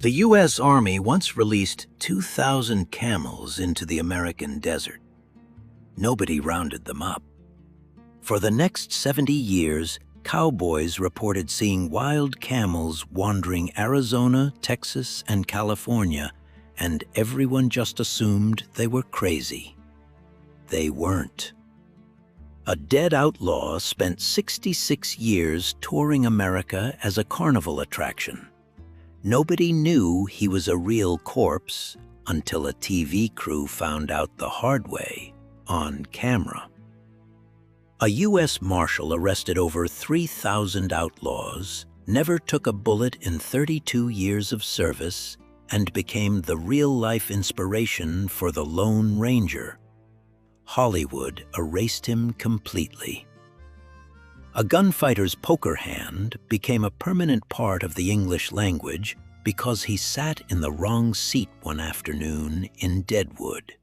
The U.S. Army once released 2,000 camels into the American desert. Nobody rounded them up. For the next 70 years, cowboys reported seeing wild camels wandering Arizona, Texas, and California, and everyone just assumed they were crazy. They weren't. A dead outlaw spent 66 years touring America as a carnival attraction. Nobody knew he was a real corpse until a TV crew found out the hard way on camera. A U.S. Marshal arrested over 3,000 outlaws, never took a bullet in 32 years of service, and became the real-life inspiration for the Lone Ranger. Hollywood erased him completely. A gunfighter's poker hand became a permanent part of the English language because he sat in the wrong seat one afternoon in Deadwood.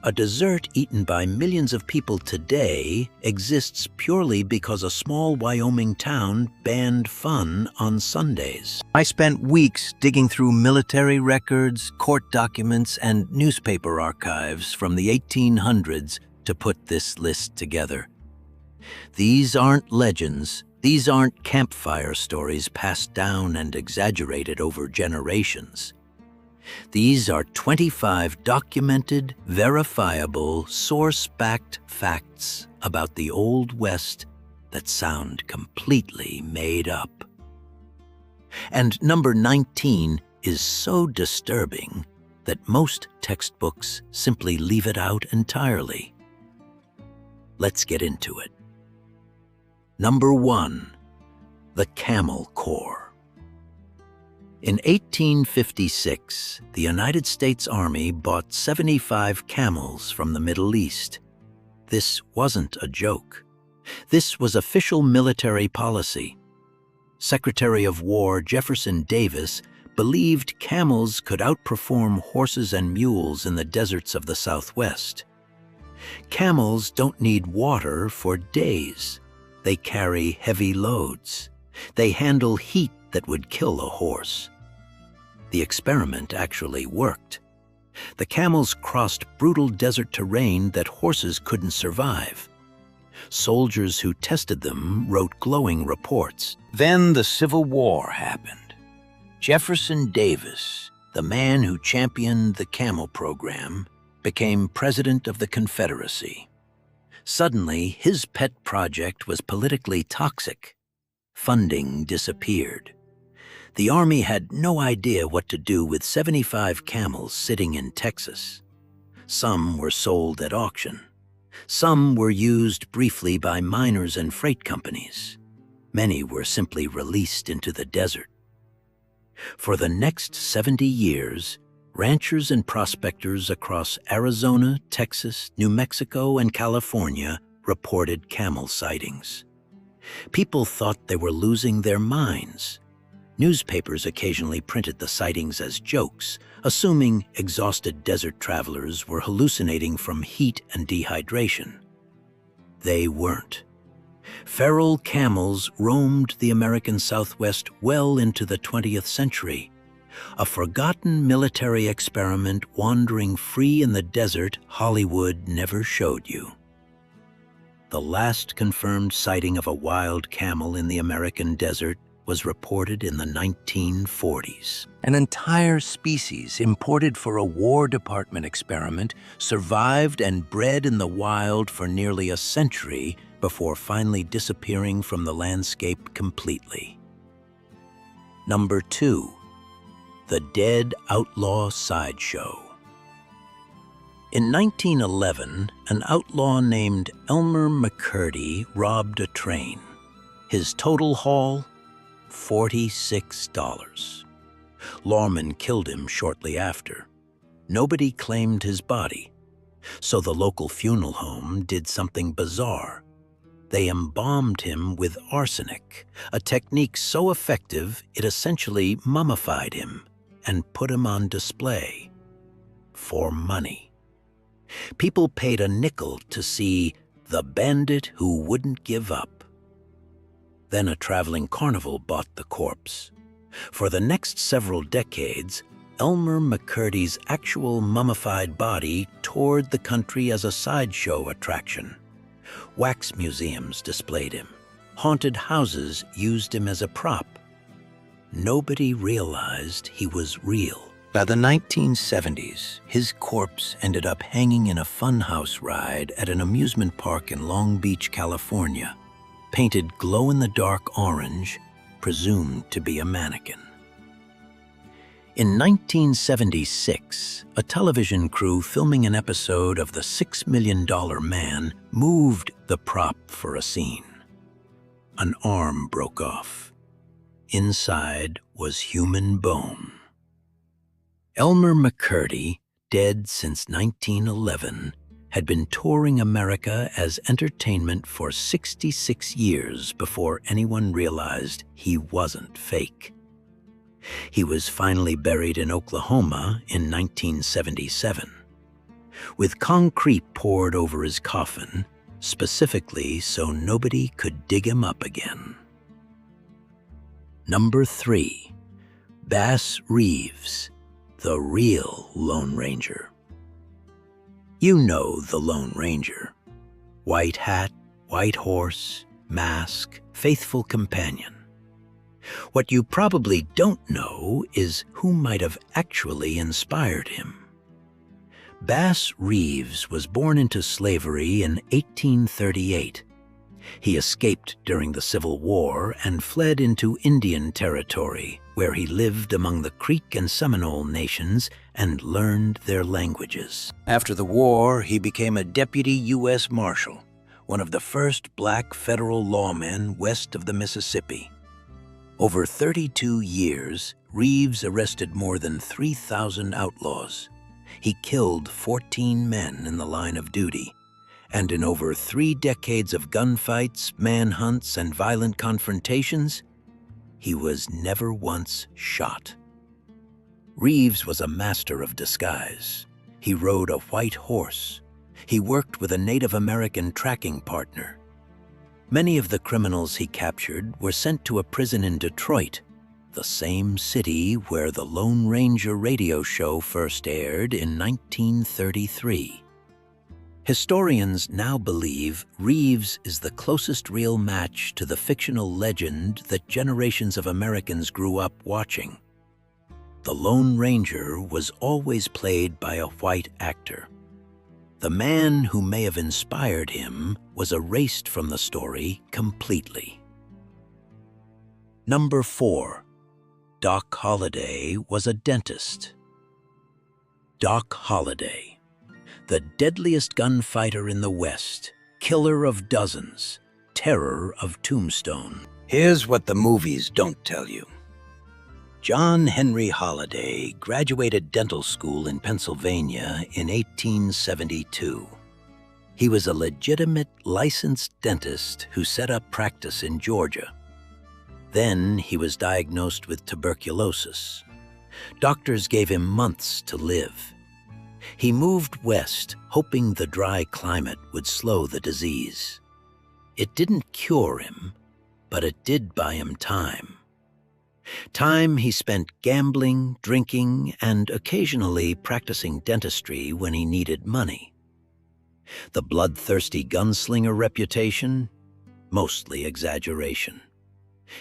A dessert eaten by millions of people today exists purely because a small Wyoming town banned fun on Sundays. I spent weeks digging through military records, court documents, and newspaper archives from the 1800s to put this list together. These aren't legends. These aren't campfire stories passed down and exaggerated over generations. These are 25 documented, verifiable, source-backed facts about the Old West that sound completely made up. And number 19 is so disturbing that most textbooks simply leave it out entirely. Let's get into it. Number 1, the Camel Corps. In 1856, the United States Army bought 75 camels from the Middle East. This wasn't a joke. This was official military policy. Secretary of War Jefferson Davis believed camels could outperform horses and mules in the deserts of the Southwest. Camels don't need water for days. They carry heavy loads. They handle heat that would kill a horse. The experiment actually worked. The camels crossed brutal desert terrain that horses couldn't survive. Soldiers who tested them wrote glowing reports. Then the Civil War happened. Jefferson Davis, the man who championed the camel program, became president of the Confederacy. Suddenly, his pet project was politically toxic. Funding disappeared. The Army had no idea what to do with 75 camels sitting in Texas. Some were sold at auction. Some were used briefly by miners and freight companies. Many were simply released into the desert. For the next 70 years, ranchers and prospectors across Arizona, Texas, New Mexico, and California reported camel sightings. People thought they were losing their minds. Newspapers occasionally printed the sightings as jokes, assuming exhausted desert travelers were hallucinating from heat and dehydration. They weren't. Feral camels roamed the American Southwest well into the 20th century. A forgotten military experiment wandering free in the desert Hollywood never showed you. The last confirmed sighting of a wild camel in the American desert was reported in the 1940s. An entire species imported for a War Department experiment survived and bred in the wild for nearly a century before finally disappearing from the landscape completely. Number 2. The Dead Outlaw Sideshow. In 1911, an outlaw named Elmer McCurdy robbed a train. His total haul? $46. Lawman killed him shortly after. Nobody claimed his body, so the local funeral home did something bizarre. They embalmed him with arsenic, a technique so effective it essentially mummified him and put him on display for money. People paid a nickel to see the bandit who wouldn't give up. Then a traveling carnival bought the corpse. For the next several decades, Elmer McCurdy's actual mummified body toured the country as a sideshow attraction. Wax museums displayed him. Haunted houses used him as a prop. Nobody realized he was real. By the 1970s, his corpse ended up hanging in a funhouse ride at an amusement park in Long Beach, California, painted glow-in-the-dark orange, presumed to be a mannequin. In 1976, a television crew filming an episode of The $6 Million Man moved the prop for a scene. An arm broke off. Inside was human bone. Elmer McCurdy, dead since 1911, had been touring America as entertainment for 66 years before anyone realized he wasn't fake. He was finally buried in Oklahoma in 1977, with concrete poured over his coffin, specifically so nobody could dig him up again. Number 3. Bass Reeves, the real Lone Ranger. You know the Lone Ranger. White hat, white horse, mask, faithful companion. What you probably don't know is who might have actually inspired him. Bass Reeves was born into slavery in 1838. He escaped during the Civil War and fled into Indian Territory, where he lived among the Creek and Seminole nations and learned their languages. After the war, he became a deputy U.S. Marshal, one of the first black federal lawmen west of the Mississippi. Over 32 years, Reeves arrested more than 3,000 outlaws. He killed 14 men in the line of duty, and in over 3 decades of gunfights, manhunts, and violent confrontations, he was never once shot. Reeves was a master of disguise. He rode a white horse. He worked with a Native American tracking partner. Many of the criminals he captured were sent to a prison in Detroit, the same city where the Lone Ranger radio show first aired in 1933. Historians now believe Reeves is the closest real match to the fictional legend that generations of Americans grew up watching. The Lone Ranger was always played by a white actor. The man who may have inspired him was erased from the story completely. Number 4. Doc Holliday was a dentist. Doc Holliday, the deadliest gunfighter in the West, killer of dozens, terror of Tombstone. Here's what the movies don't tell you. John Henry Holliday graduated dental school in Pennsylvania in 1872. He was a legitimate licensed dentist who set up practice in Georgia. Then he was diagnosed with tuberculosis. Doctors gave him months to live. He moved west, hoping the dry climate would slow the disease. It didn't cure him, but it did buy him time. Time he spent gambling, drinking, and occasionally practicing dentistry when he needed money. The bloodthirsty gunslinger reputation? Mostly exaggeration.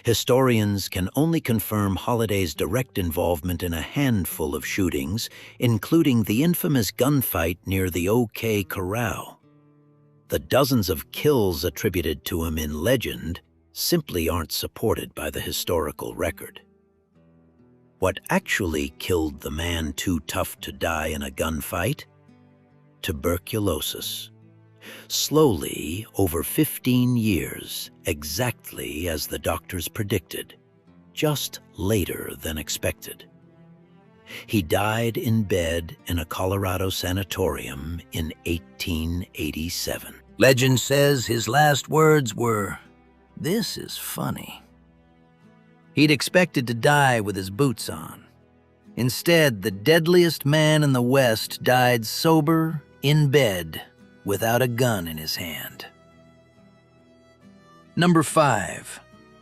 Historians can only confirm Holliday's direct involvement in a handful of shootings, including the infamous gunfight near the OK Corral. The dozens of kills attributed to him in legend simply aren't supported by the historical record. What actually killed the man too tough to die in a gunfight? Tuberculosis. Slowly, over 15 years, exactly as the doctors predicted, just later than expected. He died in bed in a Colorado sanatorium in 1887. Legend says his last words were, "This is funny." He'd expected to die with his boots on. Instead, the deadliest man in the West died sober, in bed, without a gun in his hand. Number 5.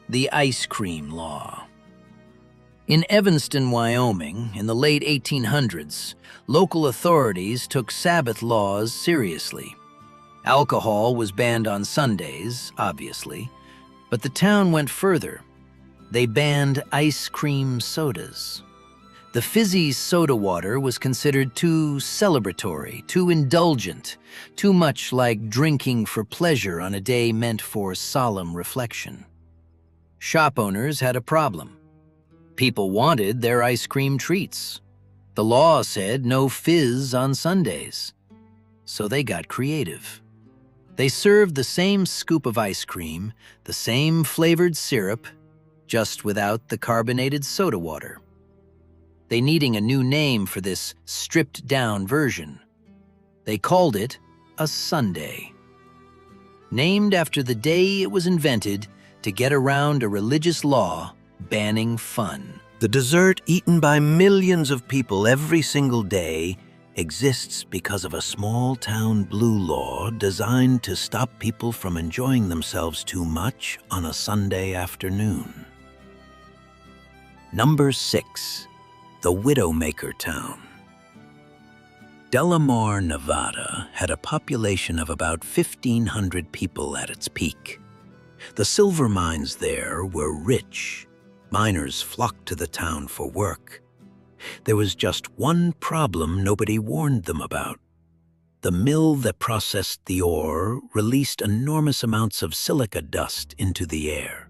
The Ice Cream Law. In Evanston, Wyoming, in the late 1800s, local authorities took Sabbath laws seriously. Alcohol was banned on Sundays, obviously, but the town went further. They banned ice cream sodas. The fizzy soda water was considered too celebratory, too indulgent, too much like drinking for pleasure on a day meant for solemn reflection. Shop owners had a problem. People wanted their ice cream treats. The law said no fizz on Sundays. So they got creative. They served the same scoop of ice cream, the same flavored syrup, just without the carbonated soda water. They needing a new name for this stripped-down version. They called it a sundae. Named after the day it was invented to get around a religious law banning fun. The dessert eaten by millions of people every single day exists because of a small-town blue law designed to stop people from enjoying themselves too much on a Sunday afternoon. Number 6. The Widowmaker Town. Delamar, Nevada had a population of about 1,500 people at its peak. The silver mines there were rich. Miners flocked to the town for work. There was just one problem nobody warned them about. The mill that processed the ore released enormous amounts of silica dust into the air.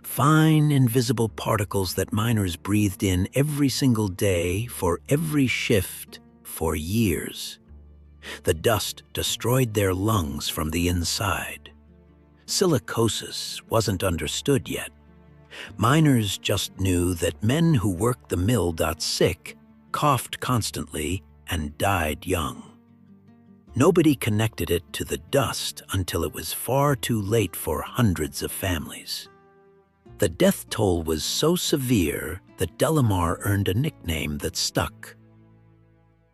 Fine, invisible particles that miners breathed in every single day for every shift for years. The dust destroyed their lungs from the inside. Silicosis wasn't understood yet. Miners just knew that men who worked the mill got sick, coughed constantly, and died young. Nobody connected it to the dust until it was far too late for hundreds of families. The death toll was so severe that Delamar earned a nickname that stuck: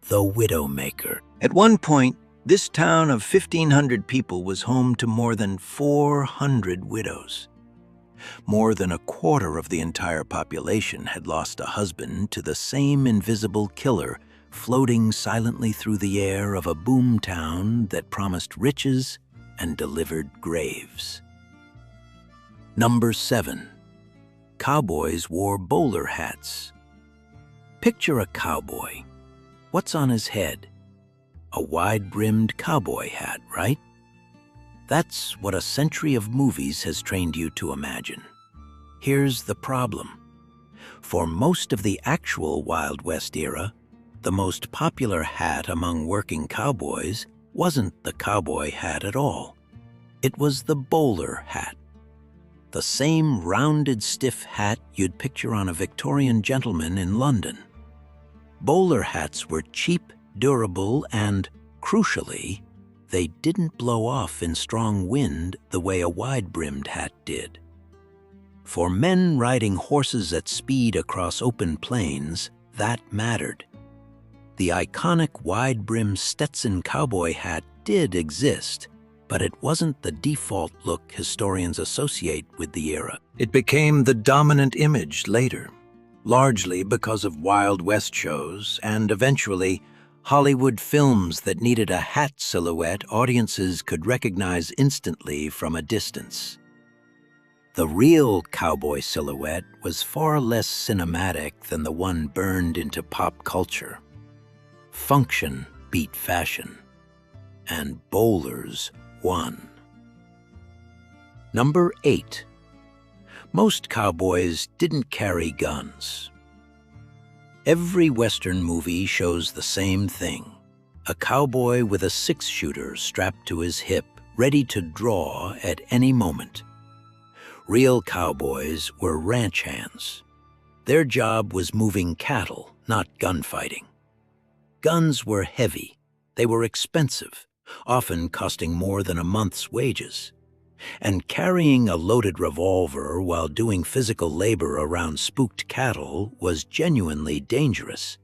the Widowmaker. At one point, this town of 1,500 people was home to more than 400 widows. More than a quarter of the entire population had lost a husband to the same invisible killer floating silently through the air of a boom town that promised riches and delivered graves. Number 7. Cowboys wore bowler hats. Picture a cowboy. What's on his head? A wide-brimmed cowboy hat, right? That's what a century of movies has trained you to imagine. Here's the problem. For most of the actual Wild West era, the most popular hat among working cowboys wasn't the cowboy hat at all. It was the bowler hat. The same rounded, stiff hat you'd picture on a Victorian gentleman in London. Bowler hats were cheap, durable, and, crucially, they didn't blow off in strong wind the way a wide-brimmed hat did. For men riding horses at speed across open plains, that mattered. The iconic wide-brimmed Stetson cowboy hat did exist, but it wasn't the default look historians associate with the era. It became the dominant image later, largely because of Wild West shows and, eventually, Hollywood films that needed a hat silhouette audiences could recognize instantly from a distance. The real cowboy silhouette was far less cinematic than the one burned into pop culture. Function beat fashion, and bowlers won. Number 8. Most cowboys didn't carry guns. Every Western movie shows the same thing: a cowboy with a six-shooter strapped to his hip, ready to draw at any moment. Real cowboys were ranch hands. Their job was moving cattle, not gunfighting. Guns were heavy. They were expensive, often costing more than a month's wages. And carrying a loaded revolver while doing physical labor around spooked cattle was genuinely dangerous.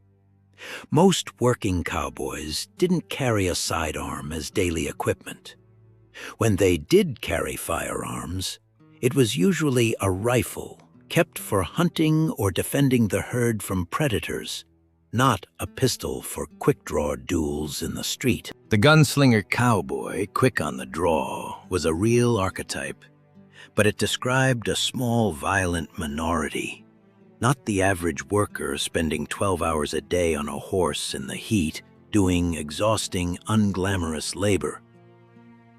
Most working cowboys didn't carry a sidearm as daily equipment. When they did carry firearms, it was usually a rifle, kept for hunting or defending the herd from predators, not a pistol for quick-draw duels in the street. The gunslinger cowboy, quick on the draw, was a real archetype, but it described a small, violent minority, not the average worker spending 12 hours a day on a horse in the heat, doing exhausting, unglamorous labor.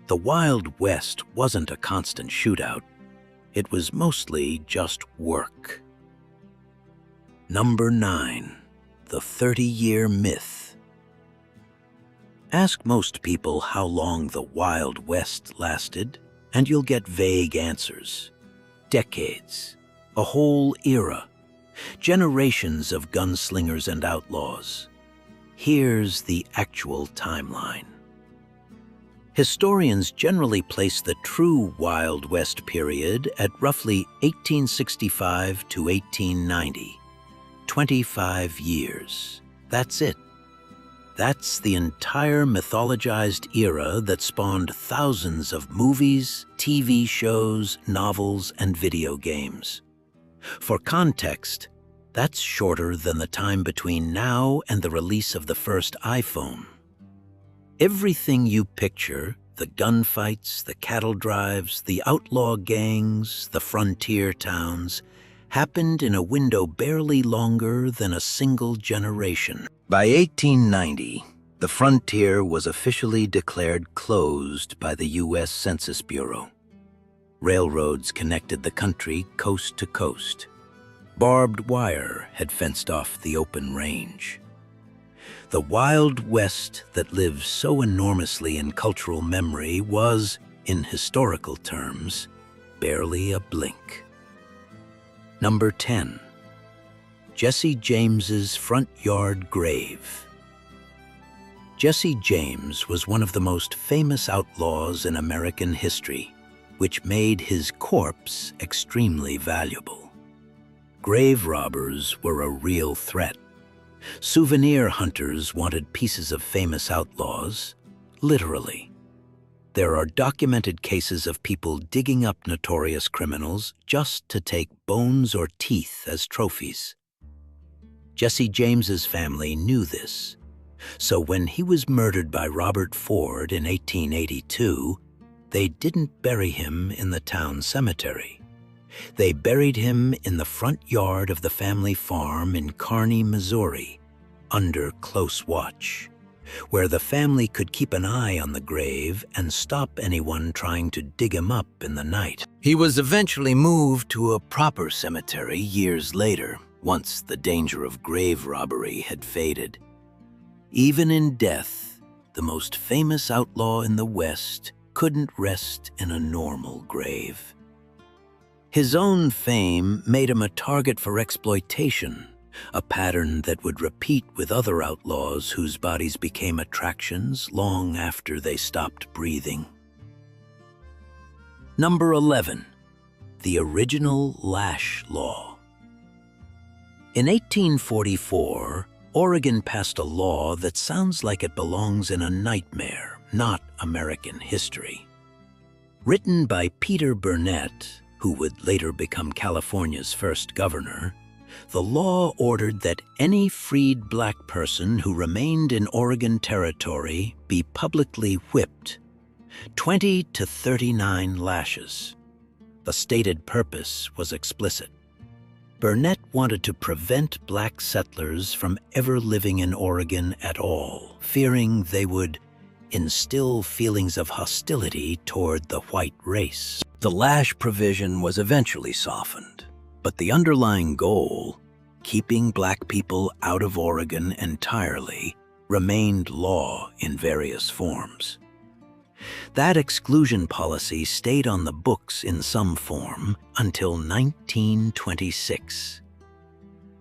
The Wild West wasn't a constant shootout. It was mostly just work. Number 9. The 30-year myth. Ask most people how long the Wild West lasted, and you'll get vague answers. Decades, a whole era, generations of gunslingers and outlaws. Here's the actual timeline. Historians generally place the true Wild West period at roughly 1865 to 1890. 25 years. That's it. That's the entire mythologized era that spawned thousands of movies, TV shows, novels, and video games. For context, that's shorter than the time between now and the release of the first iPhone. Everything you picture, the gunfights, the cattle drives, the outlaw gangs, the frontier towns, happened in a window barely longer than a single generation. By 1890, the frontier was officially declared closed by the U.S. Census Bureau. Railroads connected the country coast to coast. Barbed wire had fenced off the open range. The Wild West that lives so enormously in cultural memory was, in historical terms, barely a blink. Number 10. Jesse James's front yard grave. Jesse James was one of the most famous outlaws in American history, which made his corpse extremely valuable. Grave robbers were a real threat. Souvenir hunters wanted pieces of famous outlaws, literally. There are documented cases of people digging up notorious criminals just to take bones or teeth as trophies. Jesse James's family knew this, so when he was murdered by Robert Ford in 1882, they didn't bury him in the town cemetery. They buried him in the front yard of the family farm in Kearney, Missouri, under close watch, where the family could keep an eye on the grave and stop anyone trying to dig him up in the night. He was eventually moved to a proper cemetery years later, once the danger of grave robbery had faded. Even in death, the most famous outlaw in the West couldn't rest in a normal grave. His own fame made him a target for exploitation, a pattern that would repeat with other outlaws whose bodies became attractions long after they stopped breathing. Number 11. The original lash law. In 1844, Oregon passed a law that sounds like it belongs in a nightmare, not American history. Written by Peter Burnett, who would later become California's first governor, the law ordered that any freed black person who remained in Oregon territory be publicly whipped, 20 to 39 lashes. The stated purpose was explicit. Burnett wanted to prevent black settlers from ever living in Oregon at all, fearing they would instill feelings of hostility toward the white race. The lash provision was eventually softened, but the underlying goal, keeping black people out of Oregon entirely, remained law in various forms. That exclusion policy stayed on the books in some form until 1926.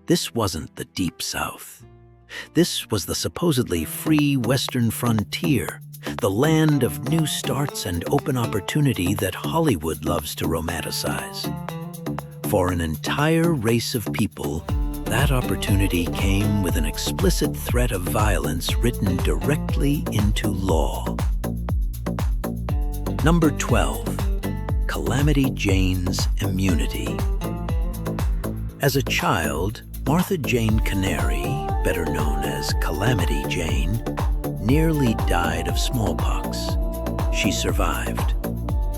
This wasn't the Deep South. This was the supposedly free Western frontier, the land of new starts and open opportunity that Hollywood loves to romanticize. For an entire race of people, that opportunity came with an explicit threat of violence written directly into law. Number 12. Calamity Jane's immunity. As a child, Martha Jane Canary, better known as Calamity Jane, nearly died of smallpox. She survived,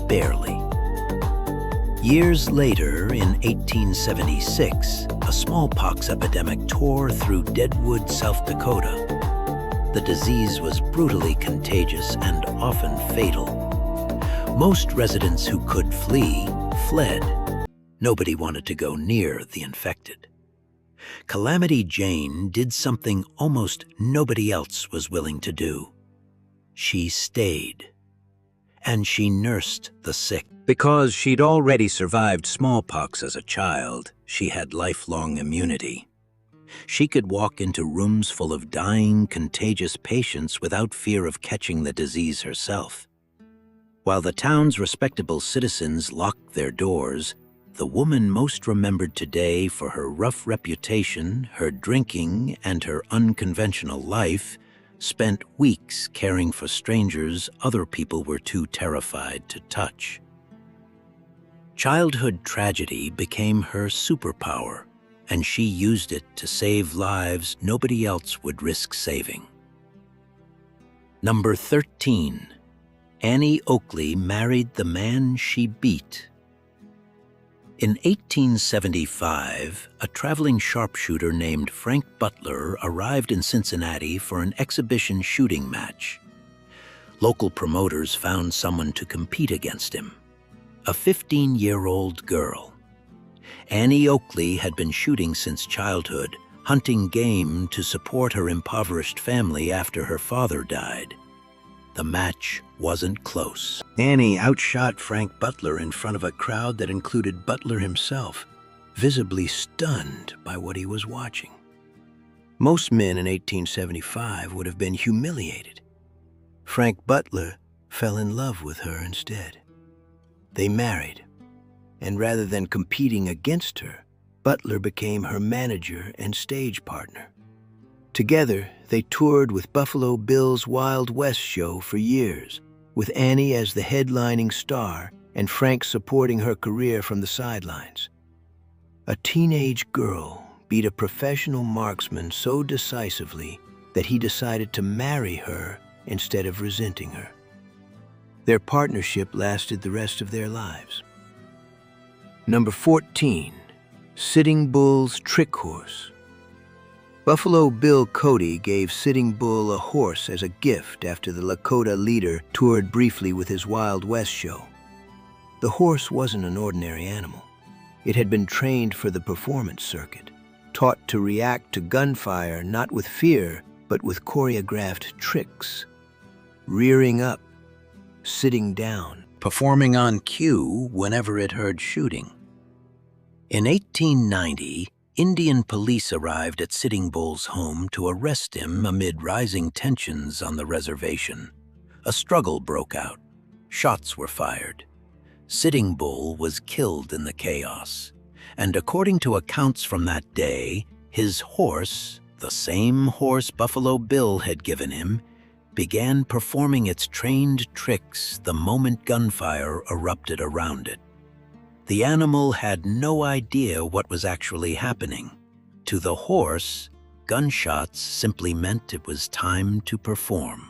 barely. Years later, in 1876, a smallpox epidemic tore through Deadwood, South Dakota. The disease was brutally contagious and often fatal. Most residents who could flee fled. Nobody wanted to go near the infected. Calamity Jane did something almost nobody else was willing to do. She stayed. And she nursed the sick. Because she'd already survived smallpox as a child, she had lifelong immunity. She could walk into rooms full of dying, contagious patients without fear of catching the disease herself. While the town's respectable citizens locked their doors, the woman most remembered today for her rough reputation, her drinking, and her unconventional life spent weeks caring for strangers other people were too terrified to touch. Childhood tragedy became her superpower, and she used it to save lives nobody else would risk saving. Number 13. Annie Oakley married the man she beat. In 1875, a traveling sharpshooter named Frank Butler arrived in Cincinnati for an exhibition shooting match. Local promoters found someone to compete against him, a 15-year-old girl. Annie Oakley had been shooting since childhood, hunting game to support her impoverished family after her father died. The match wasn't close. Annie outshot Frank Butler in front of a crowd that included Butler himself, visibly stunned by what he was watching. Most men in 1875 would have been humiliated. Frank Butler fell in love with her instead. They married, and rather than competing against her, Butler became her manager and stage partner. Together, they toured with Buffalo Bill's Wild West show for years, with Annie as the headlining star and Frank supporting her career from the sidelines. A teenage girl beat a professional marksman so decisively that he decided to marry her instead of resenting her. Their partnership lasted the rest of their lives. Number 14. Sitting Bull's Trick Horse. Buffalo Bill Cody gave Sitting Bull a horse as a gift after the Lakota leader toured briefly with his Wild West show. The horse wasn't an ordinary animal. It had been trained for the performance circuit, taught to react to gunfire not with fear, but with choreographed tricks. Rearing up, sitting down, performing on cue whenever it heard shooting. In 1890, Indian police arrived at Sitting Bull's home to arrest him amid rising tensions on the reservation. A struggle broke out. Shots were fired. Sitting Bull was killed in the chaos, and according to accounts from that day, his horse, the same horse Buffalo Bill had given him, began performing its trained tricks the moment gunfire erupted around it. The animal had no idea what was actually happening. To the horse, gunshots simply meant it was time to perform.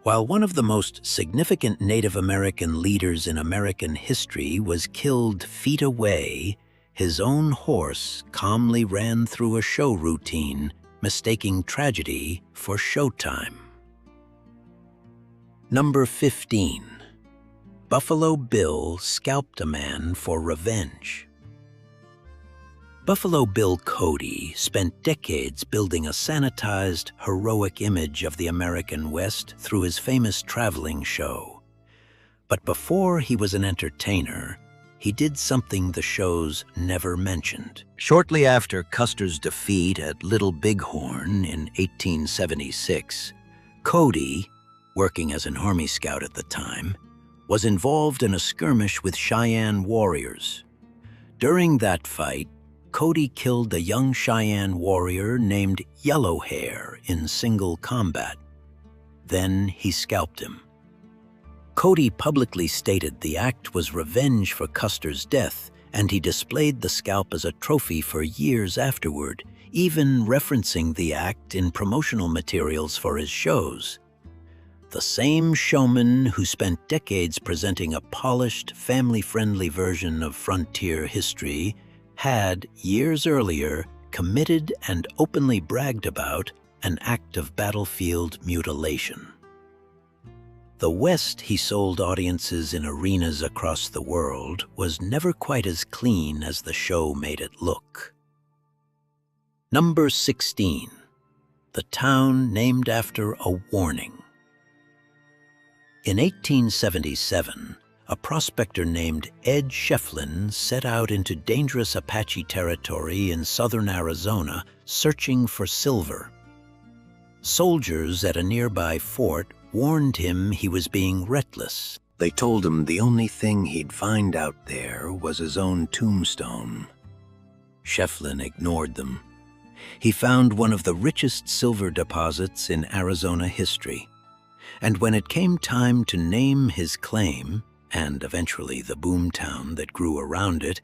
While one of the most significant Native American leaders in American history was killed feet away, his own horse calmly ran through a show routine, mistaking tragedy for showtime. Number 15. Buffalo Bill scalped a man for revenge. Buffalo Bill Cody spent decades building a sanitized, heroic image of the American West through his famous traveling show. But before he was an entertainer, he did something the shows never mentioned. Shortly after Custer's defeat at Little Bighorn in 1876, Cody, working as an Army scout at the time, was involved in a skirmish with Cheyenne warriors. During that fight, Cody killed a young Cheyenne warrior named Yellow Hair in single combat. Then he scalped him. Cody publicly stated the act was revenge for Custer's death and he displayed the scalp as a trophy for years afterward, even referencing the act in promotional materials for his shows. The same showman who spent decades presenting a polished, family-friendly version of frontier history had, years earlier, committed and openly bragged about an act of battlefield mutilation. The West he sold audiences in arenas across the world was never quite as clean as the show made it look. Number 16. The town named after a warning. In 1877, a prospector named Ed Shefflin set out into dangerous Apache territory in southern Arizona searching for silver. Soldiers at a nearby fort warned him he was being reckless. They told him the only thing he'd find out there was his own tombstone. Shefflin ignored them. He found one of the richest silver deposits in Arizona history. And when it came time to name his claim, and eventually the boomtown that grew around it,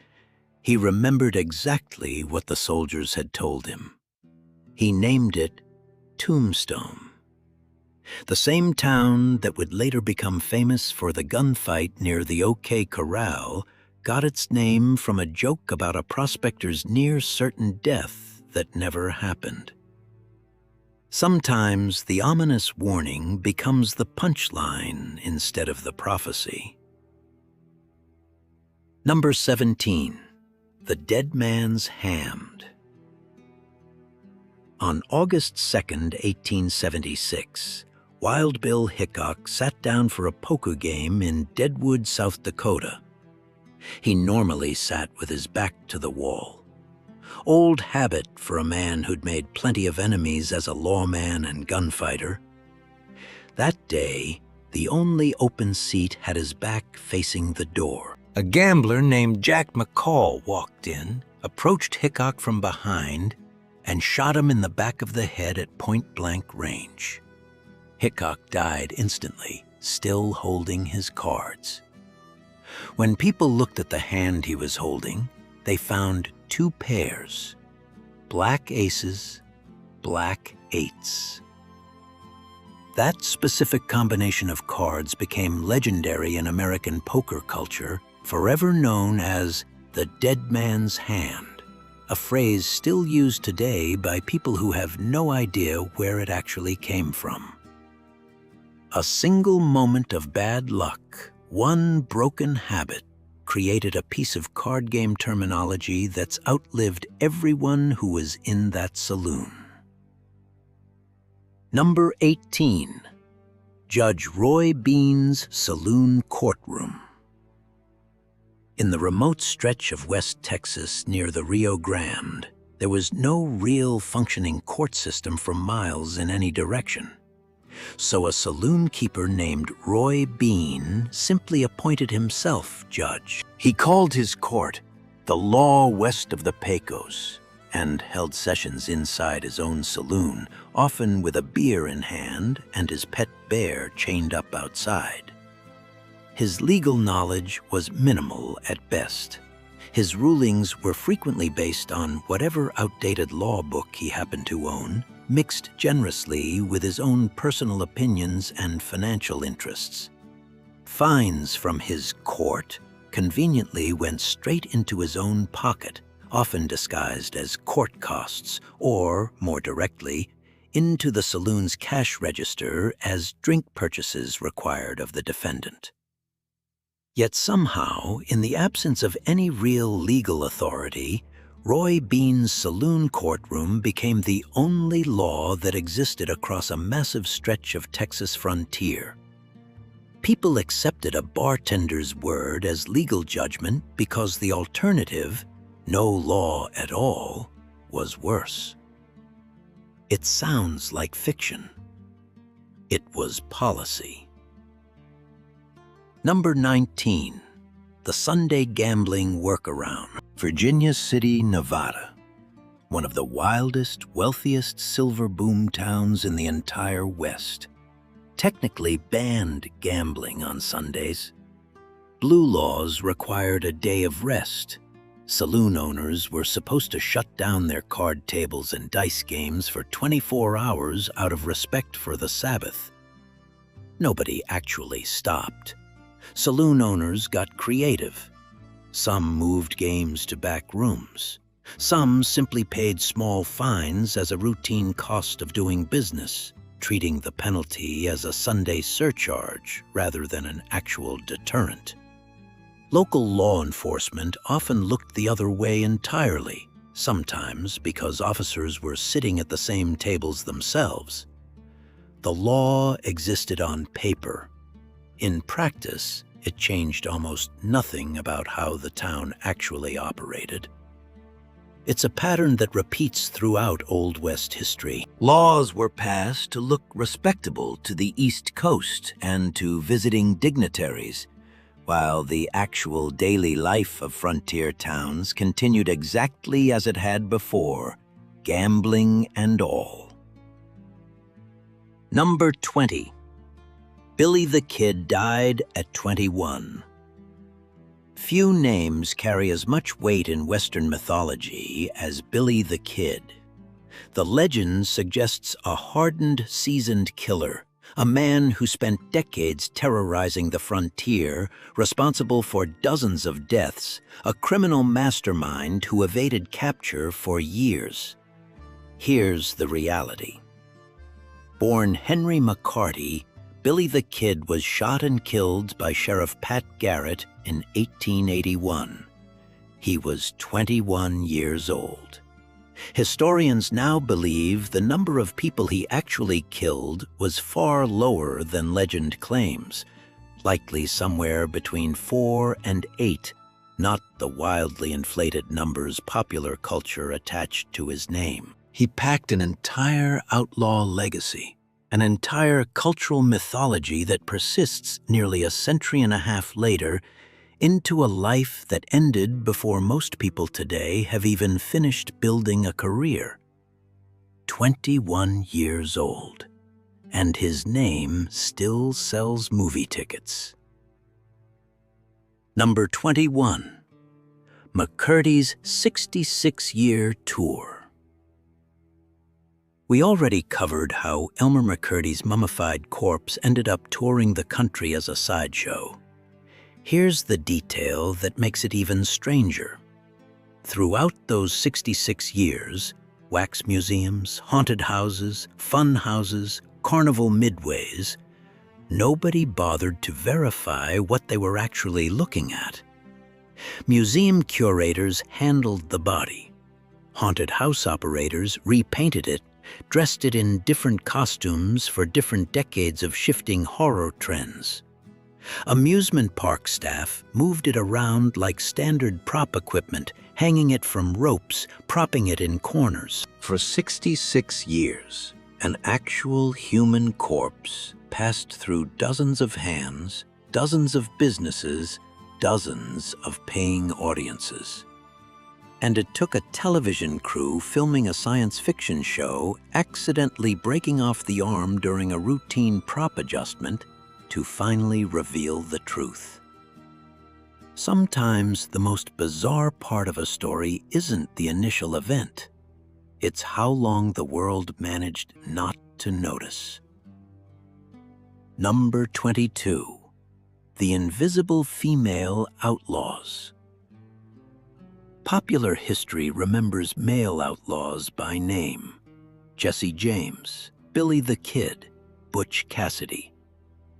he remembered exactly what the soldiers had told him. He named it Tombstone. The same town that would later become famous for the gunfight near the Oakley Corral got its name from a joke about a prospector's near-certain death that never happened. Sometimes the ominous warning becomes the punchline instead of the prophecy. Number 17. The Dead Man's Hand. On August 2nd, 1876, Wild Bill Hickok sat down for a poker game in Deadwood, South Dakota. He normally sat with his back to the wall. Old habit for a man who'd made plenty of enemies as a lawman and gunfighter. That day, the only open seat had his back facing the door. A gambler named Jack McCall walked in, approached Hickok from behind, and shot him in the back of the head at point-blank range. Hickok died instantly, still holding his cards. When people looked at the hand he was holding, they found two pairs, black aces, black eights. That specific combination of cards became legendary in American poker culture, forever known as the dead man's hand, a phrase still used today by people who have no idea where it actually came from. A single moment of bad luck, one broken habit, created a piece of card game terminology that's outlived everyone who was in that saloon. Number 18. Judge Roy Bean's Saloon Courtroom. In the remote stretch of West Texas near the Rio Grande, there was no real functioning court system for miles in any direction. So a saloon keeper named Roy Bean simply appointed himself judge. He called his court the Law West of the Pecos and held sessions inside his own saloon, often with a beer in hand and his pet bear chained up outside. His legal knowledge was minimal at best. His rulings were frequently based on whatever outdated law book he happened to own, mixed generously with his own personal opinions and financial interests. Fines from his court conveniently went straight into his own pocket, often disguised as court costs, or, more directly, into the saloon's cash register as drink purchases required of the defendant. Yet somehow, in the absence of any real legal authority, Roy Bean's saloon courtroom became the only law that existed across a massive stretch of Texas frontier. People accepted a bartender's word as legal judgment because the alternative, no law at all, was worse. It sounds like fiction. It was policy. Number 19. The Sunday Gambling Workaround. Virginia City, Nevada. One of the wildest, wealthiest silver boom towns in the entire West. Technically banned gambling on Sundays. Blue laws required a day of rest, Saloon owners were supposed to shut down their card tables and dice games for 24 hours out of respect for the Sabbath. Nobody actually stopped. Saloon owners got creative. Some moved games to back rooms. Some simply paid small fines as a routine cost of doing business, treating the penalty as a Sunday surcharge rather than an actual deterrent. Local law enforcement often looked the other way entirely, sometimes because officers were sitting at the same tables themselves. The law existed on paper. In practice, it changed almost nothing about how the town actually operated. It's a pattern that repeats throughout Old West history. Laws were passed to look respectable to the East Coast and to visiting dignitaries, while the actual daily life of frontier towns continued exactly as it had before, gambling and all. Number 20. Billy the Kid died at 21. Few names carry as much weight in Western mythology as Billy the Kid. The legend suggests a hardened, seasoned killer, a man who spent decades terrorizing the frontier, responsible for dozens of deaths, a criminal mastermind who evaded capture for years. Here's the reality. Born Henry McCarty, Billy the Kid was shot and killed by Sheriff Pat Garrett in 1881. He was 21 years old. Historians now believe the number of people he actually killed was far lower than legend claims, likely somewhere between 4 and 8, not the wildly inflated numbers popular culture attached to his name. He packed an entire outlaw legacy, an entire cultural mythology that persists nearly a century and a half later, into a life that ended before most people today have even finished building a career. 21 years old, and his name still sells movie tickets. Number 21. McCurdy's 66-year tour. We already covered how Elmer McCurdy's mummified corpse ended up touring the country as a sideshow. Here's the detail that makes it even stranger. Throughout those 66 years, wax museums, haunted houses, fun houses, carnival midways, nobody bothered to verify what they were actually looking at. Museum curators handled the body. Haunted house operators repainted it, dressed it in different costumes for different decades of shifting horror trends. Amusement park staff moved it around like standard prop equipment, hanging it from ropes, propping it in corners. For 66 years, an actual human corpse passed through dozens of hands, dozens of businesses, dozens of paying audiences. And it took a television crew filming a science fiction show accidentally breaking off the arm during a routine prop adjustment to finally reveal the truth. Sometimes the most bizarre part of a story isn't the initial event. It's how long the world managed not to notice. Number 22. The Invisible Female Outlaws. Popular history remembers male outlaws by name: Jesse James, Billy the Kid, Butch Cassidy.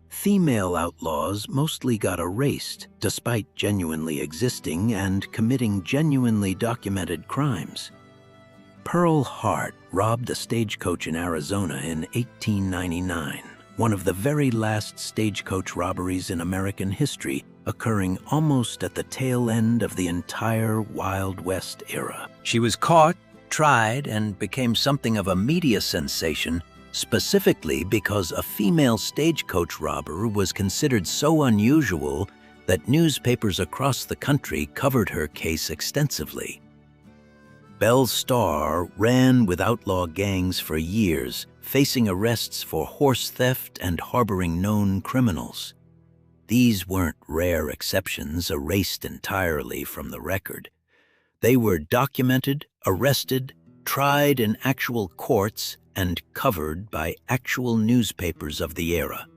Female outlaws mostly got erased despite genuinely existing and committing genuinely documented crimes. Pearl Hart robbed a stagecoach in Arizona in 1899, one of the very last stagecoach robberies in American history, occurring almost at the tail end of the entire Wild West era. She was caught, tried, and became something of a media sensation, specifically because a female stagecoach robber was considered so unusual that newspapers across the country covered her case extensively. Belle Starr ran with outlaw gangs for years, facing arrests for horse theft and harboring known criminals. These weren't rare exceptions erased entirely from the record, They were documented, arrested, tried in actual courts, and covered by actual newspapers of the era.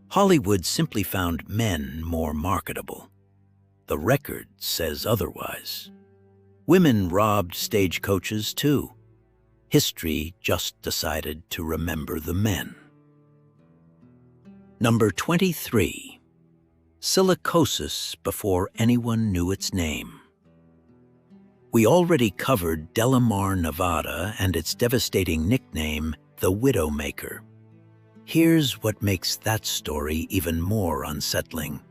Hollywood simply found men more marketable. The record says otherwise. Women robbed stagecoaches too. History just decided to remember the men. Number 23. Silicosis before anyone knew its name. We already covered Delamar, Nevada, and its devastating nickname, the Widowmaker. Here's what makes that story even more unsettling.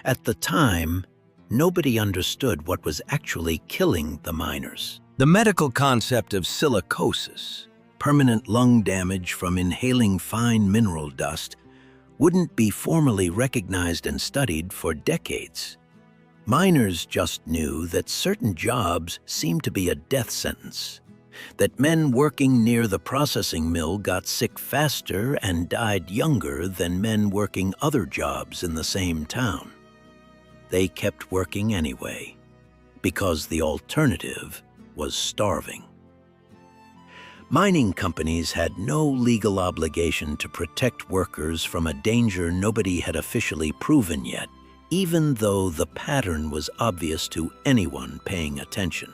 At the time, nobody understood what was actually killing the miners. The medical concept of silicosis, permanent lung damage from inhaling fine mineral dust, wouldn't be formally recognized and studied for decades. Miners just knew that certain jobs seemed to be a death sentence, that men working near the processing mill got sick faster and died younger than men working other jobs in the same town. They kept working anyway, because the alternative was starving. Mining companies had no legal obligation to protect workers from a danger nobody had officially proven yet, even though the pattern was obvious to anyone paying attention.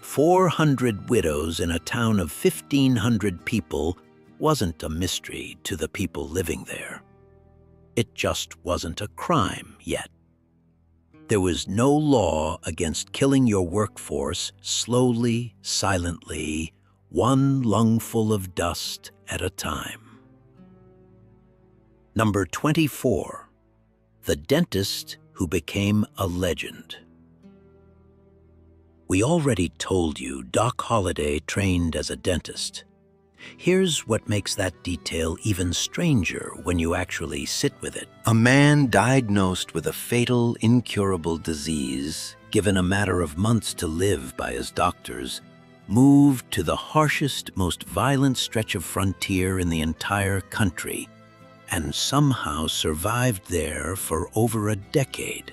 400 widows in a town of 1,500 people wasn't a mystery to the people living there. It just wasn't a crime yet. There was no law against killing your workforce slowly, silently, one lungful of dust at a time. Number 24. The dentist who became a legend. We already told you Doc Holliday trained as a dentist. Here's what makes that detail even stranger when you actually sit with it. A man diagnosed with a fatal, incurable disease, given a matter of months to live by his doctors, moved to the harshest, most violent stretch of frontier in the entire country, and somehow survived there for over a decade.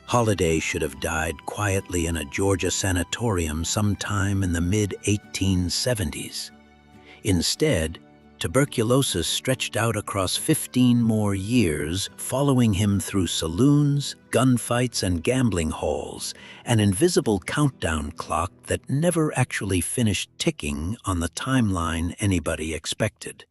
Holliday should have died quietly in a Georgia sanatorium sometime in the mid-1870s. Instead, tuberculosis stretched out across 15 more years, following him through saloons, gunfights, and gambling halls, an invisible countdown clock that never actually finished ticking on the timeline anybody expected.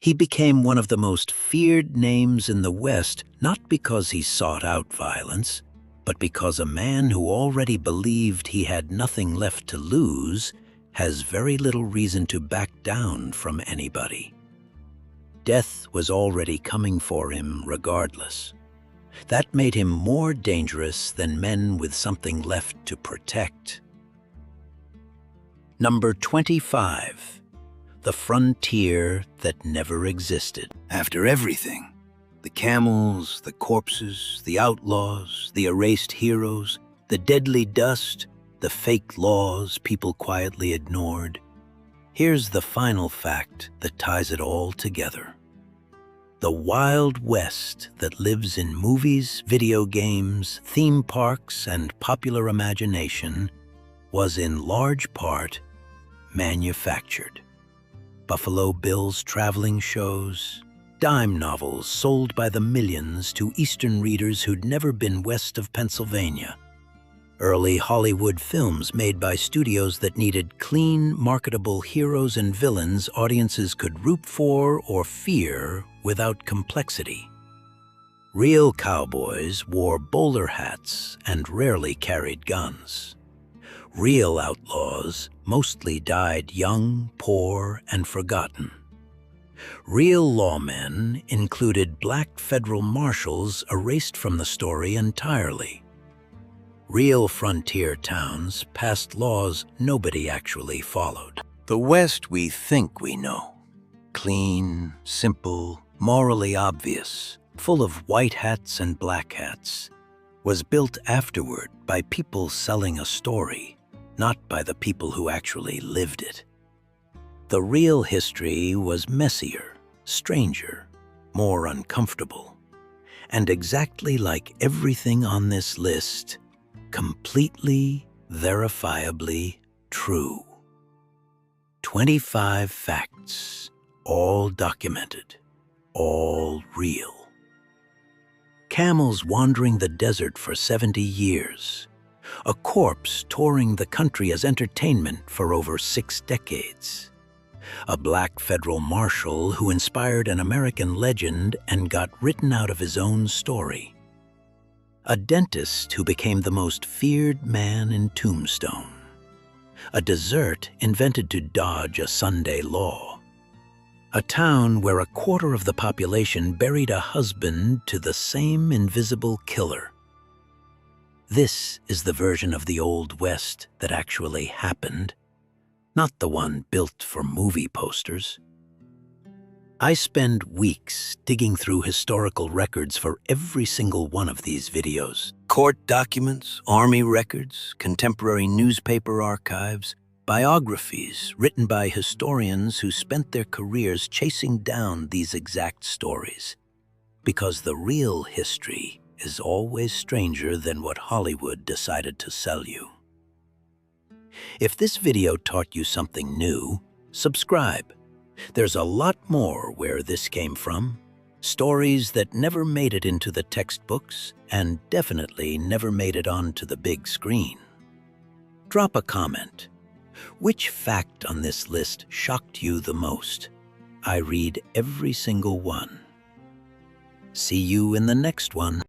He became one of the most feared names in the West, not because he sought out violence, but because a man who already believed he had nothing left to lose has very little reason to back down from anybody. Death was already coming for him regardless. That made him more dangerous than men with something left to protect. Number 25. The frontier that never existed. After everything, the camels, the corpses, the outlaws, the erased heroes, the deadly dust, the fake laws people quietly ignored, here's the final fact that ties it all together. The Wild West that lives in movies, video games, theme parks, and popular imagination was in large part manufactured. Buffalo Bill's traveling shows, dime novels sold by the millions to Eastern readers who'd never been west of Pennsylvania. Early Hollywood films made by studios that needed clean, marketable heroes and villains audiences could root for or fear without complexity. Real cowboys wore bowler hats and rarely carried guns. Real outlaws mostly died young, poor, and forgotten. Real lawmen included black federal marshals erased from the story entirely. Real frontier towns passed laws nobody actually followed. The West we think we know. Clean, simple, morally obvious, full of white hats and black hats, was built afterward by people selling a story, not by the people who actually lived it. The real history was messier, stranger, more uncomfortable. And exactly like everything on this list, Completely, verifiably true. 25 facts, all documented, all real. Camels wandering the desert for 70 years. A corpse touring the country as entertainment for over 6 decades. A black federal marshal who inspired an American legend and got written out of his own story. A dentist who became the most feared man in Tombstone. A dessert invented to dodge a Sunday law. A town where a quarter of the population buried a husband to the same invisible killer. This is the version of the Old West that actually happened, not the one built for movie posters. I spend weeks digging through historical records for every single one of these videos. Court documents, army records, contemporary newspaper archives, biographies written by historians who spent their careers chasing down these exact stories. Because the real history is always stranger than what Hollywood decided to sell you. If this video taught you something new, subscribe. There's a lot more where this came from. Stories that never made it into the textbooks and definitely never made it onto the big screen. Drop a comment. Which fact on this list shocked you the most? I read every single one. See you in the next one.